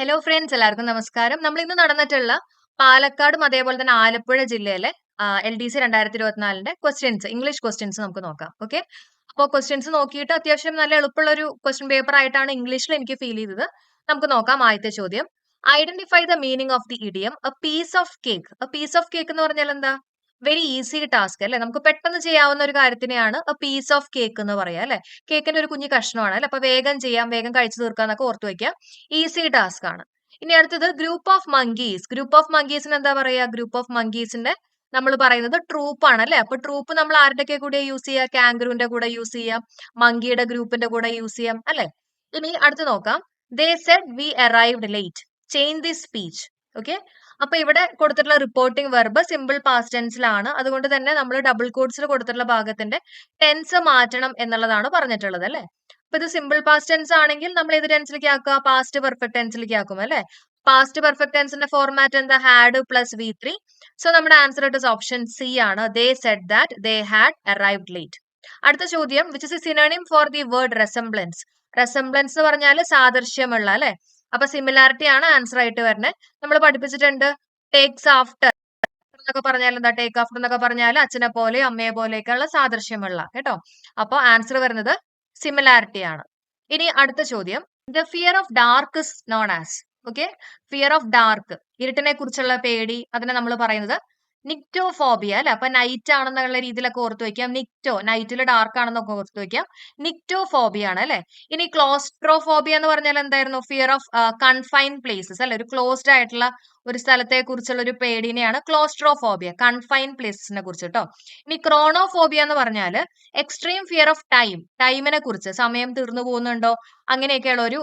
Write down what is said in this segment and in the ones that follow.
Hello friends, എല്ലാവർക്കും നമസ്കാരം. നമ്മൾ ഇന്ന് നടന്നിട്ടുള്ള പാലക്കാടും അതേപോലെ തന്നെ ആലപ്പുഴ ജില്ലയിലെ LDC 2024 ക്വസ്റ്റ്യൻസ്, ഇംഗ്ലീഷ് ക്വസ്റ്റ്യൻസ് നമുക്ക് നോക്കാം. ഓക്കെ, അപ്പോൾ ക്വസ്റ്റ്യൻസ് നോക്കിയിട്ട് അത്യാവശ്യം നല്ല എളുപ്പമുള്ള ഒരു ക്വസ്റ്റ്യൻ പേപ്പർ ആയിട്ടാണ് ഇംഗ്ലീഷിൽ എനിക്ക് ഫീൽ ചെയ്തത്. നമുക്ക് നോക്കാം. ആദ്യത്തെ ചോദ്യം, identify the meaning of the idiom a piece of cake. A piece of cake എന്ന് പറഞ്ഞാൽ എന്താ? വെരി ഈസി ടാസ്ക് അല്ലെ, നമുക്ക് പെട്ടെന്ന് ചെയ്യാവുന്ന ഒരു കാര്യത്തിനെയാണ് എ പീസ് ഓഫ് കേക്ക് എന്ന് പറയാം അല്ലെ. കേക്കിന്റെ ഒരു കുഞ്ഞു കഷ്ണമാണ് അല്ലെ, അപ്പൊ വേഗം ചെയ്യാം, വേഗം കഴിച്ചു തീർക്കാന്നൊക്കെ ഓർത്ത് വെക്കാം. ഈസി ടാസ്ക് ആണ്. ഇനി അടുത്തത് group of monkeys. Group of മങ്കീസിന് എന്താ പറയാ? ഗ്രൂപ്പ് ഓഫ് മങ്കീസിന്റെ നമ്മൾ പറയുന്നത് ട്രൂപ്പ് ആണ് അല്ലെ. അപ്പൊ ട്രൂപ്പ് നമ്മൾ ആരുടെയൊക്കെ കൂടെ യൂസ് ചെയ്യാം? കാംഗറൂന്റെ കൂടെ യൂസ് ചെയ്യാം, മങ്കിയുടെ ഗ്രൂപ്പിന്റെ കൂടെ യൂസ് ചെയ്യാം അല്ലെ. ഇനി അടുത്ത് നോക്കാം. ദേ Z we arrived late, change the speech. Okay, അപ്പൊ ഇവിടെ കൊടുത്തിട്ടുള്ള റിപ്പോർട്ടിംഗ് വെർബ് സിമ്പിൾ പാസ്റ്റ് ടെൻസിലാണ്. അതുകൊണ്ട് തന്നെ നമ്മൾ ഡബിൾ കോഡ്സിൽ കൊടുത്തിട്ടുള്ള ഭാഗത്തിന്റെ ടെൻസ് മാറ്റണം എന്നുള്ളതാണ് പറഞ്ഞിട്ടുള്ളത് അല്ലെ. അപ്പൊ ഇത് സിമ്പിൾ പാസ്റ്റ് ടെൻസ് ആണെങ്കിൽ നമ്മൾ ഏത് ടെൻസിലേക്ക് ആക്കുക? പാസ്റ്റ് പെർഫെക്റ്റ് ടെൻസിലേക്ക് ആക്കും അല്ലെ. പാസ്റ്റ് പെർഫെക്റ്റ് ടെൻസിന്റെ ഫോർമാറ്റ് എന്താ? Had plus V3. സോ നമ്മുടെ answer it is option C ആണ്. They said that they had arrived late. അടുത്ത ചോദ്യം, which is a synonym for the word resemblance. Resemblance എന്ന് പറഞ്ഞാൽ സാദൃശ്യമുള്ള അല്ലെ. അപ്പൊ സിമിലാരിറ്റി ആണ് ആൻസർ ആയിട്ട് വരുന്നത്. നമ്മൾ പഠിപ്പിച്ചിട്ടുണ്ട്. ടേക്സ് ആഫ്റ്റർ എന്നൊക്കെ പറഞ്ഞാൽ എന്താ? ടേക്ക് ആഫ്റ്റർ എന്നൊക്കെ പറഞ്ഞാൽ അച്ഛനെ പോലെ അമ്മയെ പോലെയൊക്കെയുള്ള സാദൃശ്യമുള്ള കേട്ടോ. അപ്പൊ ആൻസർ വരുന്നത് സിമിലാരിറ്റി ആണ്. ഇനി അടുത്ത ചോദ്യം, the fear of dark is known as. Okay, fear of dark, ഇരുട്ടിനെ കുറിച്ചുള്ള പേടി, അതിനെ നമ്മൾ പറയുന്നത് നിക്ടോഫോബിയ അല്ലെ. അപ്പൊ നൈറ്റ് ആണെന്നുള്ള രീതിയിലൊക്കെ ഓർത്ത് വെക്കാം. നിക്ടോ, നൈറ്റിൽ ഡാർക്ക് ആണെന്നൊക്കെ ഓർത്ത് വെക്കാം. നിക്ടോഫോബിയ ആണ് അല്ലെ. ഇനി ക്ലോസ്ട്രോഫോബിയ എന്ന് പറഞ്ഞാൽ എന്തായിരുന്നു? ഫിയർ ഓഫ് കൺഫൈൻഡ് പ്ലേസസ് അല്ലെ. ഒരു ക്ലോസ്ഡ് ആയിട്ടുള്ള ഒരു സ്ഥലത്തെ കുറിച്ചുള്ള ഒരു പേടിനെയാണ് ക്ലോസ്ട്രോഫോബിയ, കൺഫൈൻഡ് പ്ലേസസിനെ കുറിച്ച് കേട്ടോ. ഇനി ക്രോണോഫോബിയ എന്ന് പറഞ്ഞാൽ എക്സ്ട്രീം ഫിയർ ഓഫ് ടൈം, ടൈമിനെ കുറിച്ച്, സമയം തീർന്നു പോകുന്നുണ്ടോ അങ്ങനെയൊക്കെയുള്ള ഒരു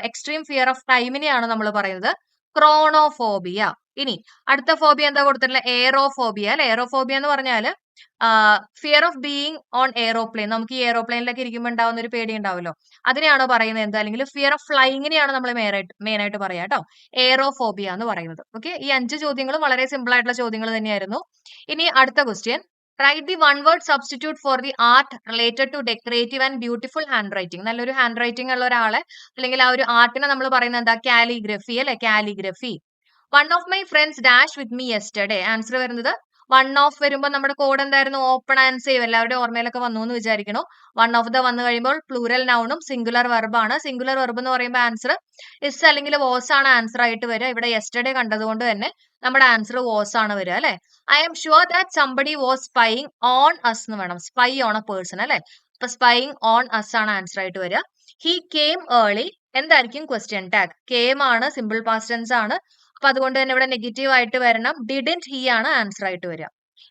എക്സ്ട്രീം ഫിയർ ഓഫ് ടൈമിനെയാണ് നമ്മൾ പറയുന്നത് ക്രോണോഫോബിയ. ഇനി അടുത്ത ഫോബിയ എന്താ കൊടുത്തിട്ടുള്ളത്? എയറോഫോബിയ അല്ലെ. എയറോഫോബിയ എന്ന് പറഞ്ഞാല് fear of being on aeroplane, നമുക്ക് ഈ എയറോപ്ലെയിനിലൊക്കെ ഇരിക്കുമ്പോൾ ഉണ്ടാവുന്ന ഒരു പേടി ഉണ്ടാവുമല്ലോ, അതിനെയാണോ പറയുന്നത്? എന്താ, അല്ലെങ്കിൽ ഫിയർ ഓഫ് ഫ്ലൈങ്ങിനെയാണ് നമ്മൾ മെയിൻ ആയിട്ട് പറയാ കേട്ടോ, എയറോഫോബിയ എന്ന് പറയുന്നത്. ഓക്കെ, ഈ 5 ചോദ്യങ്ങളും വളരെ സിമ്പിൾ ആയിട്ടുള്ള ചോദ്യങ്ങൾ തന്നെയായിരുന്നു. ഇനി അടുത്ത question, right the one word substitute for the art related to decorative and beautiful handwriting. നല്ലൊരു ഹാൻഡ് റൈറ്റിംഗ് ഉള്ള ഒരാളെ അല്ലെങ്കിൽ ആ ഒരു ആർട്ടിനെ നമ്മൾ പറയുന്നത് എന്താ? കാലിഗ്രഫി അല്ലെ, calligraphy. One of my friends dash with me yesterday. Answer വരുന്നത് വൺ ഓഫ് വരുമ്പോൾ നമ്മുടെ കോഡ് എന്തായിരുന്നു? Open and save. എല്ലാവരുടെയും ഓർമ്മയിലൊക്കെ വന്നു എന്ന് വിചാരിക്കണു. വൺ ഓഫ് ദ വന്നു കഴിയുമ്പോൾ പ്ലൂരൽ നൗണും സിംഗുലർ വെർബാണ്. സിംഗുലർ വെർബ് എന്ന് പറയുമ്പോൾ ആൻസർ ഇസ് അല്ലെങ്കിൽ വാസ് ആണ് ആൻസർ ആയിട്ട് വരിക. ഇവിടെ യെസ്റ്റർഡേ കണ്ടതുകൊണ്ട് തന്നെ നമ്മുടെ ആൻസർ വാസ് ആണ് വരിക അല്ലെ. I'm sure that somebody was spying on us എന്ന് വേണം. സ്പൈ ഓൺ എ പേഴ്സൺ അല്ലെ. അപ്പൊ സ്പൈയിങ് ഓൺ അസ് ആണ് ആൻസർ ആയിട്ട് വരിക. ഹി കെയിം ഏർലി, എന്തായിരിക്കും ക്വസ്റ്റ്യൻ ടാഗ്? കെയിം ആണ്, സിമ്പിൾ പാസ്റ്റ് ടെൻസ് ആണ്. അപ്പൊ അതുകൊണ്ട് തന്നെ ഇവിടെ നെഗറ്റീവ് ആയിട്ട് വരണം. ഡിഡന്റ് ഹി ആണ് ആൻസർ ആയിട്ട് വരിക.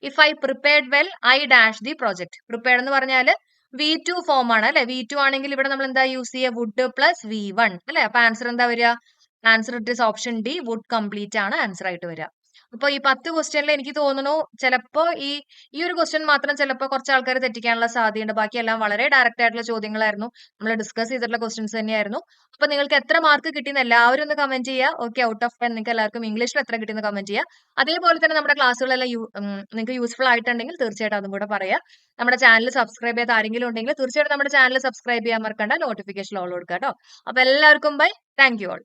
If I prepared well I dash the project. Prepared എന്ന് പറഞ്ഞാൽ V2 ഫോം ആണ് അല്ലെ. V2 ആണെങ്കിൽ ഇവിടെ നമ്മൾ എന്താ യൂസ് ചെയ്യുക? വുഡ് പ്ലസ് V1 അല്ലെ. അപ്പൊ ആൻസർ എന്താ വരിക? Answer it is option D, would complete ആണ് ആൻസർ ആയിട്ട് വരിക. അപ്പൊ ഈ 10 ക്വസ്റ്റ്യനിൽ എനിക്ക് തോന്നുന്നു ചിലപ്പോ ഈ ഒരു ക്വസ്റ്റ്യൻ മാത്രം ചിലപ്പോൾ കുറച്ച് ആൾക്കാർ തെറ്റിക്കാനുള്ള സാധ്യതയുണ്ട്. ബാക്കിയെല്ലാം വളരെ ഡയറക്റ്റ് ആയിട്ടുള്ള ചോദ്യങ്ങളായിരുന്നു, നമ്മൾ ഡിസ്കസ് ചെയ്തിട്ടുള്ള ക്വസ്റ്റ്യൻസ് തന്നെയായിരുന്നു. അപ്പൊ നിങ്ങൾക്ക് എത്ര മാർക്ക് കിട്ടിയെന്ന് എല്ലാവരും ഒന്ന് കമന്റ് ചെയ്യുക. ഓക്കെ, ഔട്ട് ഓഫ് 10 നിങ്ങൾക്ക് എല്ലാവർക്കും ഇംഗ്ലീഷിൽ എത്ര കിട്ടിയെന്ന് കമന്റ് ചെയ്യുക. അതേപോലെ തന്നെ നമ്മുടെ ക്ലാസ്സുകളെല്ലാം നിങ്ങൾക്ക് യൂസ്ഫുൾ ആയിട്ടുണ്ടെങ്കിൽ തീർച്ചയായിട്ടും അതും കൂടെ പറയാം. നമ്മുടെ ചാനൽ സബ്സ്ക്രൈബ് ചെയ്യാത്ത ആരെങ്കിലും ഉണ്ടെങ്കിൽ തീർച്ചയായിട്ടും നമ്മുടെ ചാനൽ സബ്സ്ക്രൈബ് ചെയ്യാൻ മറക്കണ്ട, നോട്ടിഫിക്കേഷൻ ഓൾ കൊടുക്കുക കേട്ടോ. അപ്പൊ എല്ലാവർക്കും ബൈ, താങ്ക് യു ഓൾ.